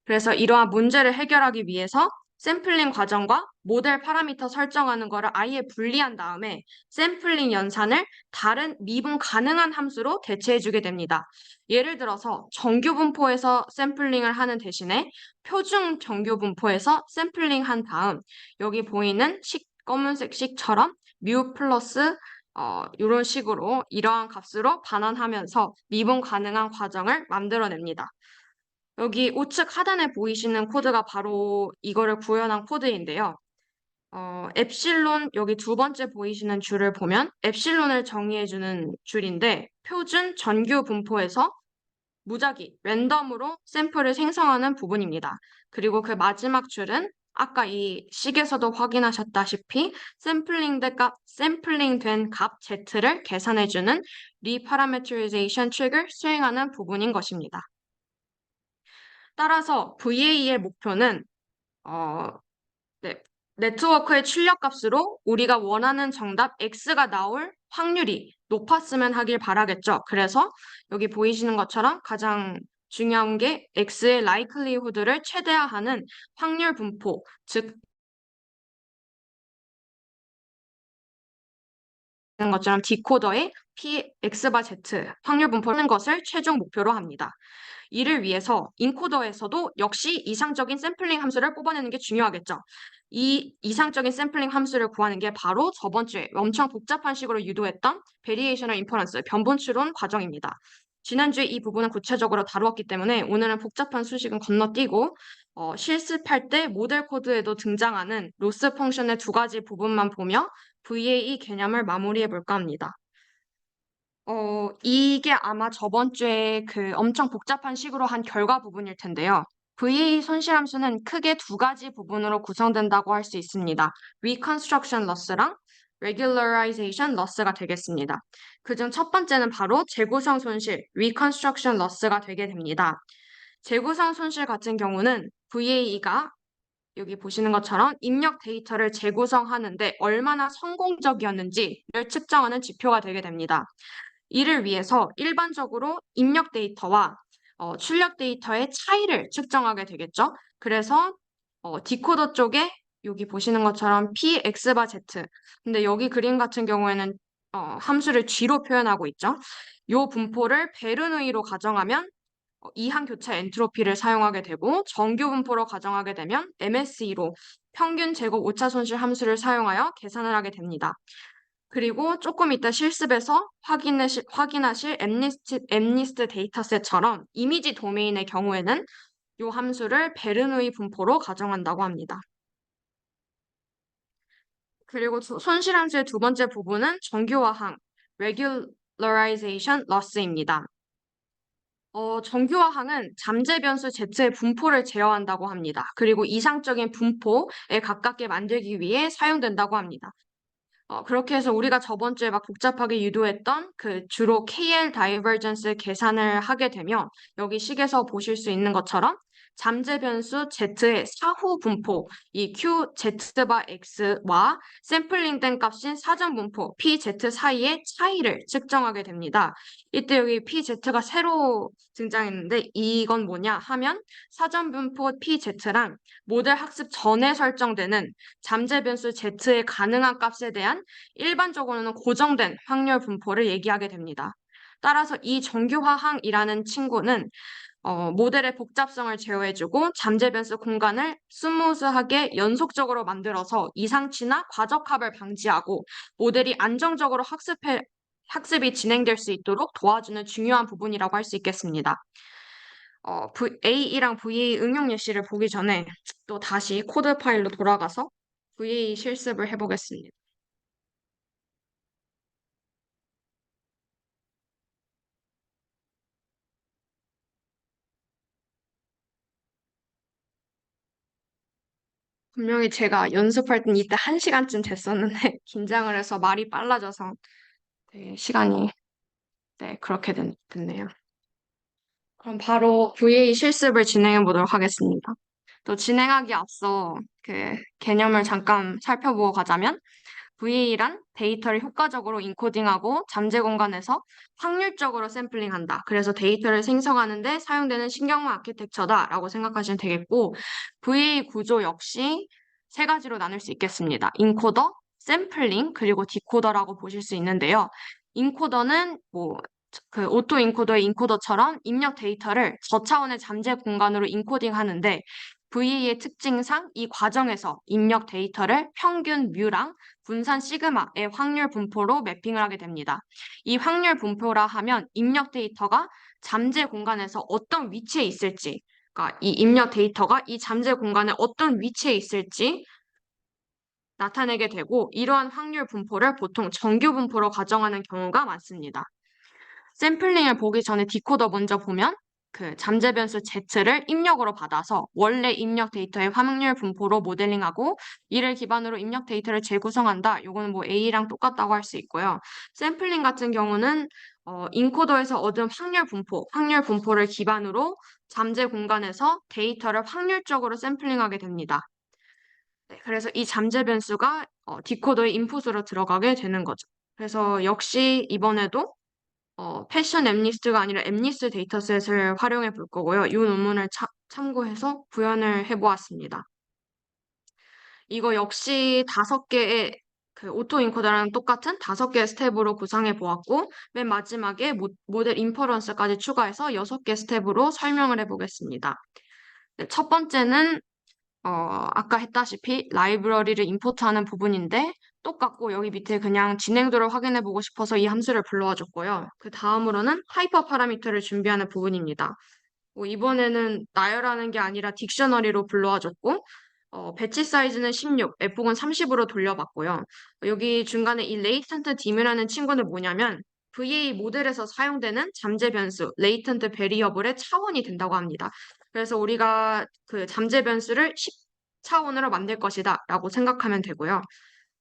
그래서 이러한 문제를 해결하기 위해서 샘플링 과정과 모델 파라미터 설정하는 거를 아예 분리한 다음에 샘플링 연산을 다른 미분 가능한 함수로 대체해주게 됩니다. 예를 들어서 정규 분포에서 샘플링을 하는 대신에 표준 정규 분포에서 샘플링 한 다음 여기 보이는 검은색 식처럼 뮤 플러스 이런 식으로 이러한 값으로 반환하면서 미분 가능한 과정을 만들어냅니다. 여기 우측 하단에 보이시는 코드가 바로 이거를 구현한 코드인데요. 엡실론 여기 두 번째 보이시는 줄을 보면 엡실론을 정의해주는 줄인데 표준 전규 분포에서 무작위, 랜덤으로 샘플을 생성하는 부분입니다. 그리고 그 마지막 줄은 아까 이 식에서도 확인하셨다시피 샘플링된 값 Z를 계산해주는 리파라메트리제이션 트릭을 수행하는 부분인 것입니다. 따라서 VA의 목표는 네, 네트워크의 출력값으로 우리가 원하는 정답 X가 나올 확률이 높았으면 하길 바라겠죠. 그래서 여기 보이시는 것처럼 가장 중요한 게 X의 likelihood를 최대화하는 확률 분포, 즉 것처럼 디코더의 P, X바 Z 확률 분포를 것을 최종 목표로 합니다. 이를 위해서 인코더에서도 역시 이상적인 샘플링 함수를 뽑아내는 게 중요하겠죠. 이 이상적인 샘플링 함수를 구하는 게 바로 저번 주에 엄청 복잡한 식으로 유도했던 베리에이셔널 인퍼런스 변분 추론 과정입니다. 지난주에 이 부분은 구체적으로 다루었기 때문에 오늘은 복잡한 수식은 건너뛰고 실습할 때 모델 코드에도 등장하는 로스 펑션의 두 가지 부분만 보며 VAE 개념을 마무리해 볼까 합니다. 이게 아마 저번 주에 그 엄청 복잡한 식으로 한 결과 부분일 텐데요. VA 손실함수는 크게 두 가지 부분으로 구성된다고 할 수 있습니다. Reconstruction loss랑 Regularization loss가 되겠습니다. 그중 첫 번째는 바로 재구성 손실, Reconstruction loss가 되게 됩니다. 재구성 손실 같은 경우는 VAE가 여기 보시는 것처럼 입력 데이터를 재구성하는데 얼마나 성공적이었는지를 측정하는 지표가 되게 됩니다. 이를 위해서 일반적으로 입력 데이터와 출력 데이터의 차이를 측정하게 되겠죠. 그래서 디코더 쪽에 여기 보시는 것처럼 P, X 바 Z. 근데 여기 그림 같은 경우에는 함수를 G로 표현하고 있죠. 이 분포를 베르누이로 가정하면 이항 교차 엔트로피를 사용하게 되고 정규 분포로 가정하게 되면 MSE로 평균 제곱 오차 손실 함수를 사용하여 계산을 하게 됩니다. 그리고 조금 이따 실습에서 확인하실 엠니스트 데이터셋처럼 이미지 도메인의 경우에는 이 함수를 베르누이 분포로 가정한다고 합니다. 그리고 손실함수의 두 번째 부분은 정규화항, regularization loss입니다. 정규화항은 잠재 변수 Z의 분포를 제어한다고 합니다. 그리고 이상적인 분포에 가깝게 만들기 위해 사용된다고 합니다. 그렇게 해서 우리가 저번 주에 막 복잡하게 유도했던 그 주로 KL 다이버전스 계산을 하게 되면 여기 식에서 보실 수 있는 것처럼 잠재 변수 Z의 사후 분포, 이 Q, Z 바 X와 샘플링된 값인 사전 분포, PZ 사이의 차이를 측정하게 됩니다. 이때 여기 PZ가 새로 등장했는데 이건 뭐냐 하면 사전 분포 PZ랑 모델 학습 전에 설정되는 잠재 변수 Z의 가능한 값에 대한 일반적으로는 고정된 확률 분포를 얘기하게 됩니다. 따라서 이 정규화항이라는 친구는 모델의 복잡성을 제어해주고 잠재 변수 공간을 스무스하게 연속적으로 만들어서 이상치나 과적합을 방지하고 모델이 안정적으로 학습이 진행될 수 있도록 도와주는 중요한 부분이라고 할 수 있겠습니다. AE랑 VA 응용 예시를 보기 전에 또 다시 코드 파일로 돌아가서 VA 실습을 해보겠습니다. 분명히 제가 연습할 땐 이때 1시간쯤 됐었는데 긴장을 해서 말이 빨라져서 네, 시간이 그렇게 됐네요. 그럼 바로 VA 실습을 진행해 보도록 하겠습니다. 또 진행하기 앞서 그 개념을 잠깐 살펴보고 가자면 VA란 데이터를 효과적으로 인코딩하고 잠재 공간에서 확률적으로 샘플링한다. 그래서 데이터를 생성하는데 사용되는 신경망 아키텍처다라고 생각하시면 되겠고 VA 구조 역시 세 가지로 나눌 수 있겠습니다. 인코더, 샘플링, 그리고 디코더라고 보실 수 있는데요. 인코더는 그 오토 인코더의 인코더처럼 입력 데이터를 저차원의 잠재 공간으로 인코딩하는데 VA의 특징상 이 과정에서 입력 데이터를 평균 뮤랑 분산 시그마의 확률 분포로 매핑을 하게 됩니다. 이 확률 분포라 하면 입력 데이터가 잠재 공간에서 어떤 위치에 있을지, 그러니까 이 입력 데이터가 이 잠재 공간에 어떤 위치에 있을지 나타내게 되고 이러한 확률 분포를 보통 정규 분포로 가정하는 경우가 많습니다. 샘플링을 보기 전에 디코더 먼저 보면 그 잠재 변수 Z를 입력으로 받아서 원래 입력 데이터의 확률 분포로 모델링하고 이를 기반으로 입력 데이터를 재구성한다. 요거는 뭐 A랑 똑같다고 할 수 있고요. 샘플링 같은 경우는 인코더에서 얻은 확률 분포를 기반으로 잠재 공간에서 데이터를 확률적으로 샘플링하게 됩니다. 네, 그래서 이 잠재 변수가 디코더의 인풋으로 들어가게 되는 거죠. 그래서 역시 이번에도 패션 엠니스트가 아니라 엠니스 데이터셋을 활용해 볼 거고요. 이 논문을 참고해서 구현을 해보았습니다. 이거 역시 5개의 그 오토 인코더랑 똑같은 5개의 스텝으로 구상해 보았고 맨 마지막에 모델 인퍼런스까지 추가해서 6개 스텝으로 설명을 해보겠습니다. 네, 첫 번째는 아까 했다시피 라이브러리를 임포트하는 부분인데 똑같고 여기 밑에 그냥 진행도를 확인해 보고 싶어서 이 함수를 불러와 줬고요. 그 다음으로는 하이퍼 파라미터를 준비하는 부분입니다. 이번에는 나열하는 게 아니라 딕셔너리로 불러와 줬고 배치 사이즈는 16, F곡은 30으로 돌려봤고요. 여기 중간에 이 레이턴트 딤이라는 친구는 뭐냐면 VA 모델에서 사용되는 잠재 변수, 레이턴트 베리어블의 차원이 된다고 합니다. 그래서 우리가 그 잠재 변수를 10차원으로 만들 것이다 라고 생각하면 되고요.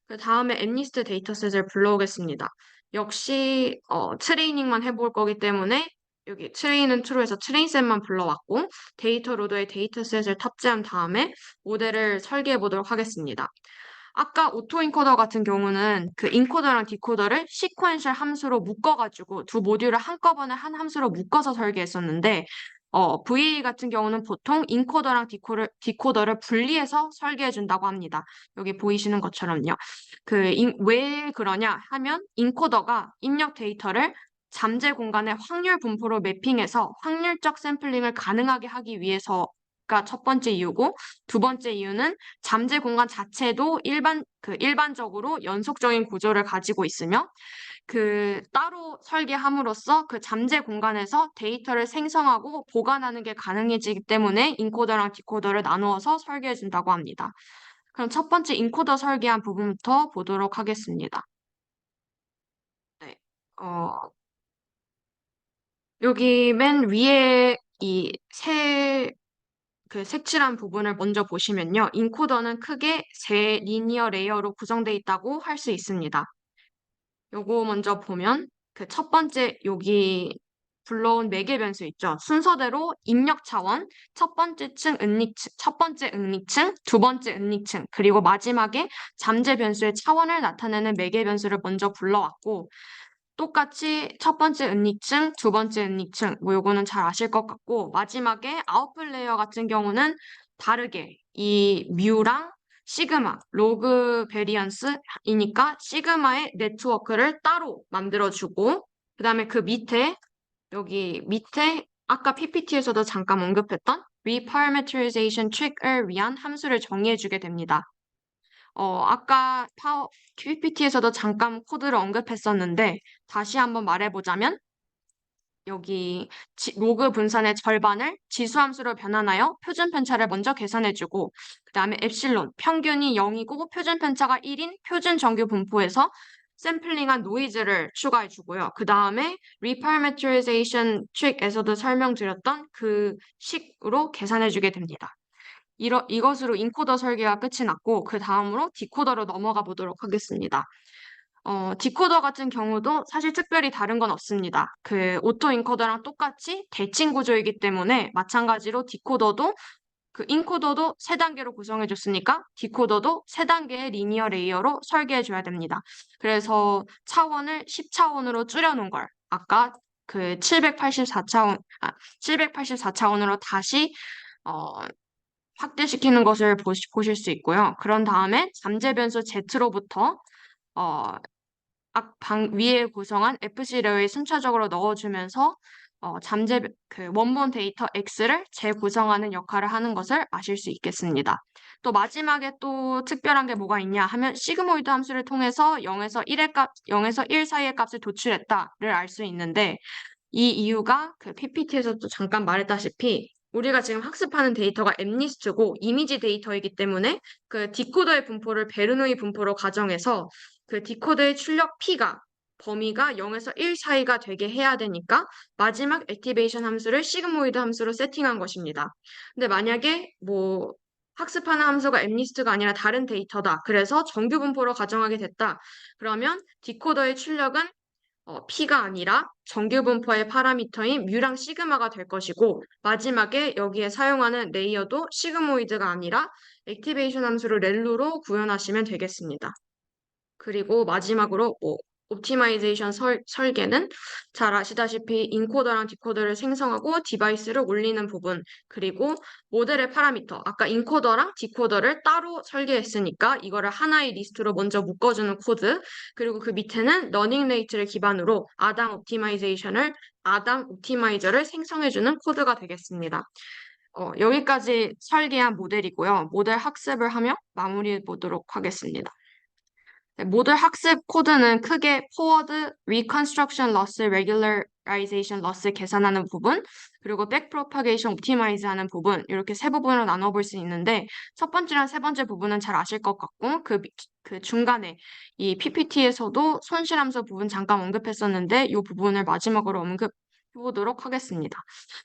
그 다음에 엠니스트 데이터셋을 불러오겠습니다. 역시 트레이닝만 해볼 거기 때문에 여기 트레인은 true에서 트레인셋만 불러왔고 데이터 로드에 데이터셋을 탑재한 다음에 모델을 설계해 보도록 하겠습니다. 아까 오토인코더 같은 경우는 그 인코더랑 디코더를 시퀀셜 함수로 묶어가지고 두 모듈을 한꺼번에 한 함수로 묶어서 설계했었는데 VA 같은 경우는 보통 인코더랑 디코더를 분리해서 설계해 준다고 합니다. 여기 보이시는 것처럼요. 왜 그러냐 하면 인코더가 입력 데이터를 잠재 공간의 확률 분포로 매핑해서 확률적 샘플링을 가능하게 하기 위해서 가 첫 번째 이유고, 두 번째 이유는 잠재 공간 자체도 일반적으로 연속적인 구조를 가지고 있으며, 따로 설계함으로써 그 잠재 공간에서 데이터를 생성하고 보관하는 게 가능해지기 때문에 인코더랑 디코더를 나누어서 설계해 준다고 합니다. 그럼 첫 번째 인코더 설계한 부분부터 보도록 하겠습니다. 네. 여기 맨 위에 색칠한 부분을 먼저 보시면요. 인코더는 크게 세 리니어 레이어로 구성되어 있다고 할 수 있습니다. 요거 먼저 보면 그 첫 번째 여기 불러온 매개 변수 있죠. 순서대로 입력 차원, 첫 번째 응립층, 두 번째 응립층, 그리고 마지막에 잠재 변수의 차원을 나타내는 매개 변수를 먼저 불러왔고, 똑같이 첫 번째 은닉층, 두 번째 은닉층, 뭐 요거는 잘 아실 것 같고, 마지막에 아웃풋 레이어 같은 경우는 다르게 이 뮤랑 시그마, 로그 베리언스이니까 시그마의 네트워크를 따로 만들어주고, 그 다음에 여기 밑에 아까 PPT에서도 잠깐 언급했던 reparameterization trick을 위한 함수를 정의해주게 됩니다. 아까 PPT에서도 잠깐 코드를 언급했었는데, 다시 한번 말해보자면, 여기 로그 분산의 절반을 지수함수로 변환하여 표준 편차를 먼저 계산해주고, 그 다음에 엡실론, 평균이 0이고 표준 편차가 1인 표준 정규 분포에서 샘플링한 노이즈를 추가해주고요. 그 다음에 reparameterization trick에서도 설명드렸던 그 식으로 계산해주게 됩니다. 이것으로 인코더 설계가 끝이 났고, 그 다음으로 디코더로 넘어가 보도록 하겠습니다. 디코더 같은 경우도 사실 특별히 다른 건 없습니다. 오토 인코더랑 똑같이 대칭 구조이기 때문에 마찬가지로 인코더도 세 단계로 구성해줬으니까 디코더도 세 단계의 리니어 레이어로 설계해줘야 됩니다. 그래서 차원을 10차원으로 줄여놓은 걸 아까 784차원으로 다시 확대시키는 것을 보실 수 있고요. 그런 다음에 잠재 변수 Z로부터 어, 위에 구성한 FC 레어에 순차적으로 넣어주면서 원본 데이터 X를 재구성하는 역할을 하는 것을 아실 수 있겠습니다. 또 마지막에 또 특별한 게 뭐가 있냐 하면 시그모이드 함수를 통해서 0에서 1 사이의 값을 도출했다를 알 수 있는데, 이 이유가 PPT에서도 잠깐 말했다시피 우리가 지금 학습하는 데이터가 엠리스트고 이미지 데이터이기 때문에 그 디코더의 분포를 베르노이 분포로 가정해서 그 디코더의 출력 범위가 0에서 1 사이가 되게 해야 되니까 마지막 액티베이션 함수를 시그모이드 함수로 세팅한 것입니다. 근데 만약에 학습하는 함수가 엠리스트가 아니라 다른 데이터다. 그래서 정규 분포로 가정하게 됐다. 그러면 디코더의 출력은 P가 아니라 정규 분포의 파라미터인 뮤랑 시그마가 될 것이고, 마지막에 여기에 사용하는 레이어도 시그모이드가 아니라 액티베이션 함수를 렐루로 구현하시면 되겠습니다. 그리고 마지막으로 옵티마이제이션 설계는 잘 아시다시피 인코더랑 디코더를 생성하고 디바이스를 올리는 부분, 그리고 모델의 파라미터, 아까 인코더랑 디코더를 따로 설계했으니까 이거를 하나의 리스트로 먼저 묶어주는 코드, 그리고 그 밑에는 러닝 레이트를 기반으로 아담 옵티마이저를 생성해주는 코드가 되겠습니다. 여기까지 설계한 모델이고요. 모델 학습을 하며 마무리해 보도록 하겠습니다. 네, 모듈 학습 코드는 크게 forward reconstruction loss, regularization loss 계산하는 부분, 그리고 back propagation optimize 하는 부분, 이렇게 세 부분으로 나눠볼 수 있는데, 첫 번째랑 세 번째 부분은 잘 아실 것 같고, 그 중간에 이 PPT에서도 손실함수 부분 잠깐 언급했었는데, 이 부분을 마지막으로 언급해보도록 하겠습니다.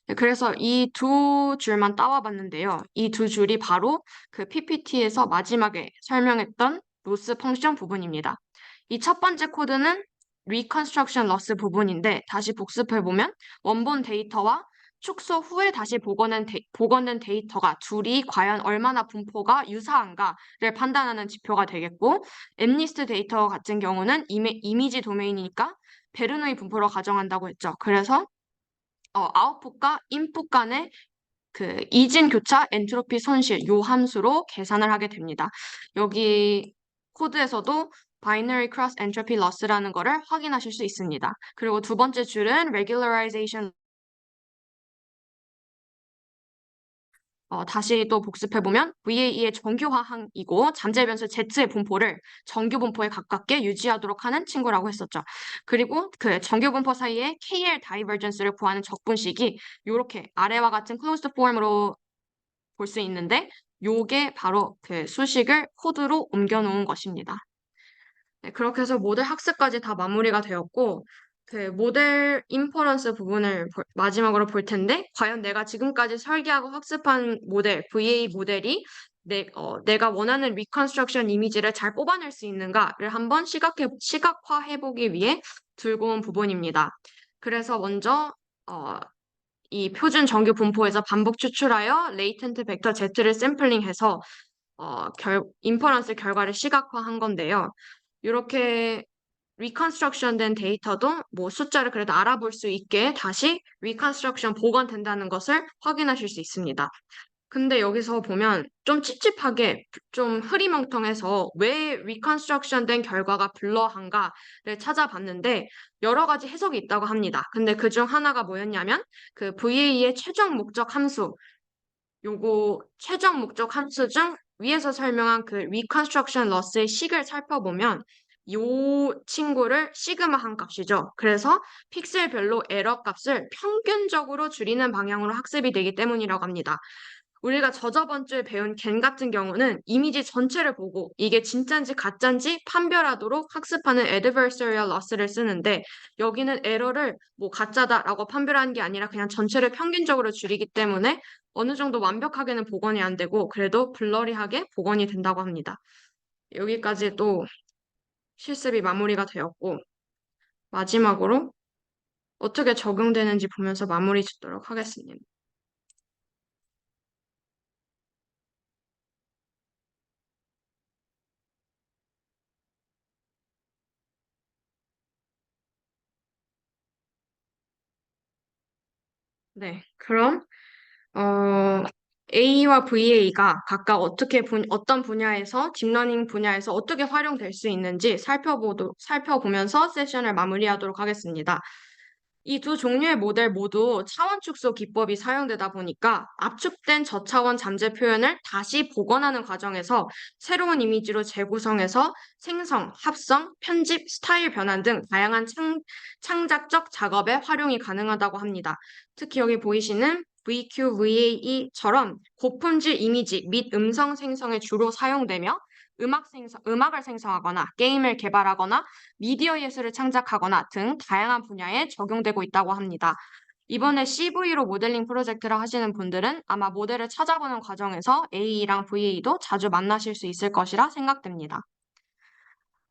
네, 그래서 이 두 줄만 따와봤는데요. 이 두 줄이 바로 그 PPT에서 마지막에 설명했던 로스 펑션 부분입니다. 이 첫 번째 코드는 reconstruction loss 부분인데, 다시 복습해보면 원본 데이터와 축소 후에 다시 복원된 데이터가 둘이 과연 얼마나 분포가 유사한가를 판단하는 지표가 되겠고, 엠리스트 데이터 같은 경우는 이미지 도메인이니까 베르노이 분포로 가정한다고 했죠. 그래서 아웃풋과 인풋 간의 이진 교차 엔트로피 손실 요 함수로 계산을 하게 됩니다. 여기 코드에서도 binary cross entropy loss라는 거를 확인하실 수 있습니다. 그리고 두 번째 줄은 regularization 다시 또 복습해보면 VAE의 정규화항이고 잠재 변수 Z의 분포를 정규 분포에 가깝게 유지하도록 하는 친구라고 했었죠. 그리고 그 정규 분포 사이에 KL 다이버전스를 구하는 적분식이 이렇게 아래와 같은 클로즈드 폼으로 볼 수 있는데 요게 바로 그 수식을 코드로 옮겨 놓은 것입니다. 네, 그렇게 해서 모델 학습까지 다 마무리가 되었고, 그 모델 인퍼런스 부분을 마지막으로 볼 텐데, 과연 내가 지금까지 설계하고 학습한 모델, VA 모델이 내가 원하는 리컨스트럭션 이미지를 잘 뽑아낼 수 있는가를 한번 시각화해보기 위해 들고 온 부분입니다. 그래서 먼저, 이 표준 정규 분포에서 반복 추출하여 레이텐트 벡터 Z를 샘플링해서 인퍼런스 결과를 시각화한 건데요. 이렇게 리컨스트럭션 된 데이터도 뭐 숫자를 그래도 알아볼 수 있게 다시 리컨스트럭션 복원된다는 것을 확인하실 수 있습니다. 근데 여기서 보면 좀 찝찝하게 좀 흐리멍텅해서 왜 리컨스트럭션 된 결과가 블러한가를 찾아봤는데 여러 가지 해석이 있다고 합니다. 근데 그중 하나가 뭐였냐면 그 VA의 최종 목적 함수 요거 최종 목적 함수 중 위에서 설명한 그 reconstruction loss의 식을 살펴보면 요 친구를 시그마 한 값이죠. 그래서 픽셀별로 에러 값을 평균적으로 줄이는 방향으로 학습이 되기 때문이라고 합니다. 우리가 저저번 주에 배운 겐 같은 경우는 이미지 전체를 보고 이게 진짠지 가짠지 판별하도록 학습하는 adversarial loss를 쓰는데 여기는 에러를 뭐 가짜다라고 판별하는 게 아니라 그냥 전체를 평균적으로 줄이기 때문에 어느 정도 완벽하게는 복원이 안 되고 그래도 블러리하게 복원이 된다고 합니다. 여기까지 또 실습이 마무리가 되었고 마지막으로 어떻게 적용되는지 보면서 마무리 짓도록 하겠습니다. 네, 그럼 어, A와 VA가 각각 어떤 분야에서, 딥러닝 분야에서 어떻게 활용될 수 있는지 살펴보면서 세션을 마무리하도록 하겠습니다. 이 두 종류의 모델 모두 차원 축소 기법이 사용되다 보니까 압축된 저차원 잠재 표현을 다시 복원하는 과정에서 새로운 이미지로 재구성해서 생성, 합성, 편집, 스타일 변환 등 다양한 창작적 작업에 활용이 가능하다고 합니다. 특히 여기 보이시는 VQVAE처럼 고품질 이미지 및 음성 생성에 주로 사용되며 음악을 생성하거나 게임을 개발하거나 미디어 예술을 창작하거나 등 다양한 분야에 적용되고 있다고 합니다. 이번에 CV로 모델링 프로젝트를 하시는 분들은 아마 모델을 찾아보는 과정에서 AE랑 VA도 자주 만나실 수 있을 것이라 생각됩니다.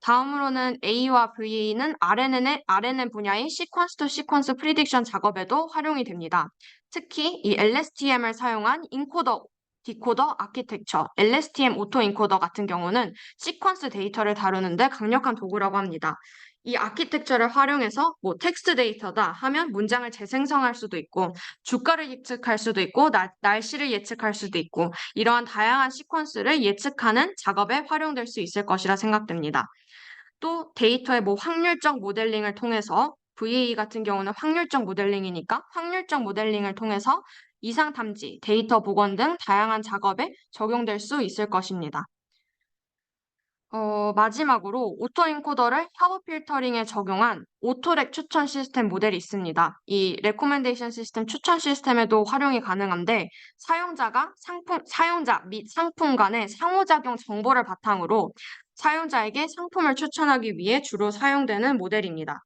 다음으로는 A와 VA는 RNN 분야의 시퀀스 투 시퀀스 프리딕션 작업에도 활용이 됩니다. 특히 이 LSTM을 사용한 인코더, 디코더 아키텍처, LSTM 오토 인코더 같은 경우는 시퀀스 데이터를 다루는데 강력한 도구라고 합니다. 이 아키텍처를 활용해서 뭐 텍스트 데이터다 하면 문장을 재생성할 수도 있고 주가를 예측할 수도 있고 날씨를 예측할 수도 있고 이러한 다양한 시퀀스를 예측하는 작업에 활용될 수 있을 것이라 생각됩니다. 또 데이터의 뭐 확률적 모델링을 통해서 VA 같은 경우는 확률적 모델링이니까 확률적 모델링을 통해서 이상 탐지, 데이터 복원 등 다양한 작업에 적용될 수 있을 것입니다. 마지막으로 오토인코더를 협업 필터링에 적용한 오토렉 추천 시스템 모델이 있습니다. 이 레코멘데이션 시스템 추천 시스템에도 활용이 가능한데 사용자 및 상품 간의 상호작용 정보를 바탕으로 사용자에게 상품을 추천하기 위해 주로 사용되는 모델입니다.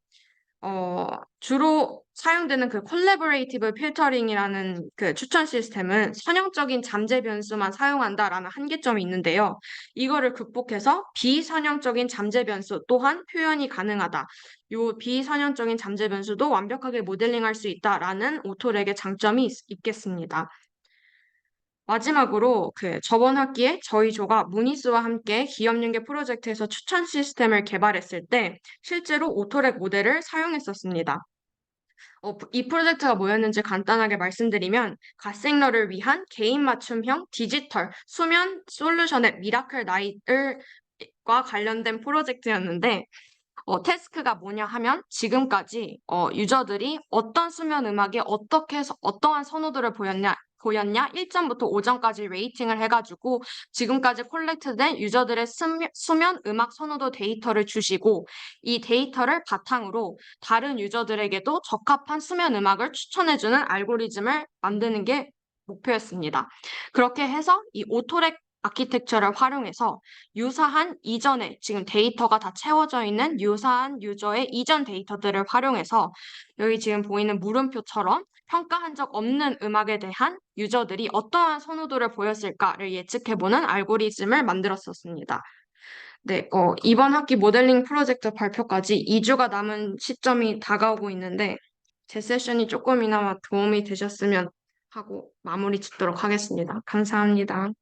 주로 사용되는 그 콜래보레이티브 필터링이라는 그 추천 시스템은 선형적인 잠재 변수만 사용한다라는 한계점이 있는데요. 이거를 극복해서 비선형적인 잠재 변수 또한 표현이 가능하다. 요 비선형적인 잠재 변수도 완벽하게 모델링할 수 있다라는 오토렉의 장점이 있겠습니다. 마지막으로 그 저번 학기에 저희 조가 무니스와 함께 기업연계 프로젝트에서 추천 시스템을 개발했을 때 실제로 오토렉 모델을 사용했었습니다. 이 프로젝트가 뭐였는지 간단하게 말씀드리면 갓생러를 위한 개인 맞춤형 디지털 수면 솔루션의 미라클 나잇과 관련된 프로젝트였는데 태스크가 뭐냐 하면 지금까지 유저들이 어떤 수면 음악에 어떠한 선호도를 보였냐? 1점부터 5점까지 레이팅을 해가지고 지금까지 콜렉트된 유저들의 수면 음악 선호도 데이터를 주시고 이 데이터를 바탕으로 다른 유저들에게도 적합한 수면 음악을 추천해주는 알고리즘을 만드는 게 목표였습니다. 그렇게 해서 이 오토렉 아키텍처를 활용해서 유사한 이전에 지금 데이터가 다 채워져 있는 유사한 유저의 이전 데이터들을 활용해서 여기 지금 보이는 물음표처럼 평가한 적 없는 음악에 대한 유저들이 어떠한 선호도를 보였을까를 예측해보는 알고리즘을 만들었었습니다. 네, 이번 학기 모델링 프로젝트 발표까지 2주가 남은 시점이 다가오고 있는데 제 세션이 조금이나마 도움이 되셨으면 하고 마무리 짓도록 하겠습니다. 감사합니다.